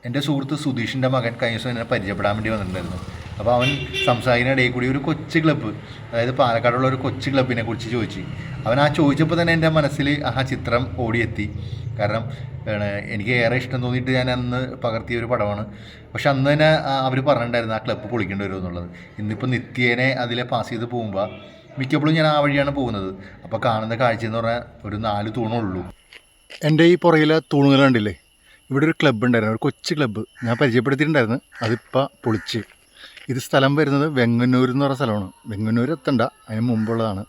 എൻ്റെ സുഹൃത്ത് സുധീഷിൻ്റെ മകൻ കഴിഞ്ഞ ദിവസം എന്നെ പരിചയപ്പെടാൻ വേണ്ടി വന്നിട്ടുണ്ടായിരുന്നു. അപ്പോൾ അവൻ സംസാരിക്കുന്നതിനിടയിൽ കൂടി ഒരു കൊച്ചു ക്ലബ്ബ്, അതായത് പാലക്കാടുള്ള ഒരു കൊച്ചു ക്ലബിനെ കുറിച്ച് ചോദിച്ചു. അവൻ ആ ചോദിച്ചപ്പോൾ തന്നെ എൻ്റെ മനസ്സിൽ ആ ചിത്രം ഓടിയെത്തി. കാരണം എനിക്ക് ഏറെ ഇഷ്ടം തോന്നിയിട്ട് ഞാൻ അന്ന് പകർത്തിയ ഒരു പടമാണ്. പക്ഷെ അന്ന് തന്നെ അവർ പറഞ്ഞിട്ടുണ്ടായിരുന്നു ആ ക്ലബ്ബ് പൊളിക്കേണ്ടി വരും എന്നുള്ളത്. ഇന്നിപ്പോൾ നിത്യേനെ അതിലെ പാസ് ചെയ്ത് പോകുമ്പോൾ മിക്കപ്പോഴും ഞാൻ ആ വഴിയാണ് പോകുന്നത്. അപ്പോൾ കാണുന്ന കാഴ്ച എന്ന് പറഞ്ഞാൽ ഒരു 4 തൂണുള്ളൂ. എൻ്റെ ഈ പുറകിലെ തൂണുകൾ കണ്ടില്ലേ? ഇവിടെ ഒരു ക്ലബ്ബ് ഉണ്ടായിരുന്നു, ഒരു കൊച്ചു ക്ലബ്ബ് ഞാൻ പരിചയപ്പെടുത്തിയിട്ടുണ്ടായിരുന്നു. അതിപ്പോൾ പൊളിച്ച്. ഇത് സ്ഥലം വരുന്നത് വെങ്ങന്നൂർ എന്ന് പറഞ്ഞ സ്ഥലമാണ്. വെങ്ങന്നൂർ എത്തണ്ട, അതിന് മുമ്പുള്ളതാണ്.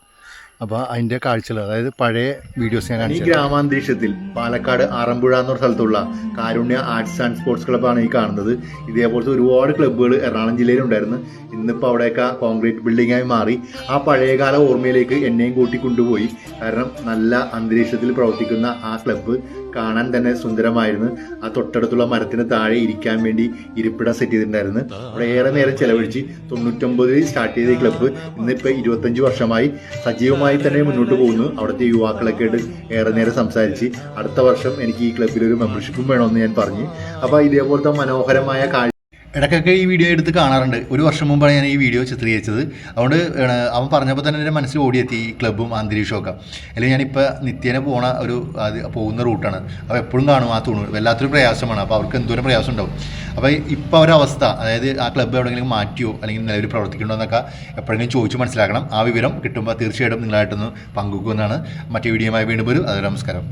അപ്പോൾ അതിൻ്റെ കാഴ്ചകൾ, അതായത് പഴയ വീഡിയോസ് ഞാൻ കാണിച്ചു. ഈ ഗ്രാമാന്തരീക്ഷത്തിൽ പാലക്കാട് ആറമ്പുഴ എന്നൊരു സ്ഥലത്തുള്ള കാരുണ്യ ആർട്സ് ആൻഡ് സ്പോർട്സ് ക്ലബ്ബാണ് ഈ കാണുന്നത്. ഇതേപോലത്തെ ഒരുപാട് ക്ലബ്ബുകൾ എറണാകുളം ജില്ലയിലുണ്ടായിരുന്നു. ഇന്നിപ്പോൾ അവിടെയൊക്കെ കോൺക്രീറ്റ് ബിൽഡിങ്ങായി മാറി. ആ പഴയകാല ഓർമ്മയിലേക്ക് എന്നെയും കൂട്ടി കൊണ്ടുപോയി. കാരണം നല്ല അന്തരീക്ഷത്തിൽ പ്രവർത്തിക്കുന്ന ആ ക്ലബ്ബ് കാണാൻ തന്നെ സുന്ദരമായിരുന്നു. ആ തൊട്ടടുത്തുള്ള മരത്തിന് താഴെ ഇരിക്കാൻ വേണ്ടി ഇരിപ്പിടം സെറ്റ് ചെയ്തിട്ടുണ്ടായിരുന്നു. അവിടെ ഏറെ നേരം ചെലവഴിച്ച് 99 സ്റ്റാർട്ട് ചെയ്ത ഈ ക്ലബ്ബ് ഇന്നിപ്പോൾ 25 വർഷമായി സജീവമായി തന്നെ മുന്നോട്ട് പോകുന്നു. അവിടുത്തെ യുവാക്കളൊക്കെ ആയിട്ട് ഏറെ നേരം സംസാരിച്ച് അടുത്ത വർഷം എനിക്ക് ഈ ക്ലബ്ബിലൊരു മെമ്പർഷിപ്പും വേണമെന്ന് ഞാൻ പറഞ്ഞു. അപ്പോൾ ഇതേപോലത്തെ മനോഹരമായ കാഴ്ച ഇടയ്ക്കൊക്കെ ഈ വീഡിയോ എടുത്ത് കാണാറുണ്ട്. ഒരു വർഷം മുമ്പാണ് ഞാൻ ഈ വീഡിയോ ചിത്രീകരിച്ചത്. അതുകൊണ്ട് അവൻ പറഞ്ഞപ്പോൾ തന്നെ എൻ്റെ മനസ്സിൽ ഓടിയെത്തി ഈ ക്ലബ്ബും അന്തരീക്ഷമൊക്കെ. അല്ലെങ്കിൽ ഞാനിപ്പോൾ നിത്യേന പോകുന്ന റൂട്ടാണ്. അപ്പോൾ എപ്പോഴും കാണും ആ തൂണ്. വല്ലാത്തൊരു പ്രയാസമാണ്. അപ്പോൾ അവർക്ക് എന്തോരം പ്രയാസം ഉണ്ടാവും. അപ്പോൾ ഇപ്പോൾ ഒരവസ്ഥ, അതായത് ആ ക്ലബ്ബ് എവിടെയെങ്കിലും മാറ്റിയോ അല്ലെങ്കിൽ നിലവിൽ പ്രവർത്തിക്കണോ എന്നൊക്കെ എപ്പോഴെങ്കിലും ചോദിച്ച് മനസ്സിലാക്കണം. ആ വിവരം കിട്ടുമ്പോൾ തീർച്ചയായിട്ടും നിങ്ങളായിട്ടൊന്ന് പങ്കുവെക്കുന്നതാണ്. മറ്റു വീഡിയോയുമായി വീണ്ടും വരും. അതൊരു നമസ്കാരം.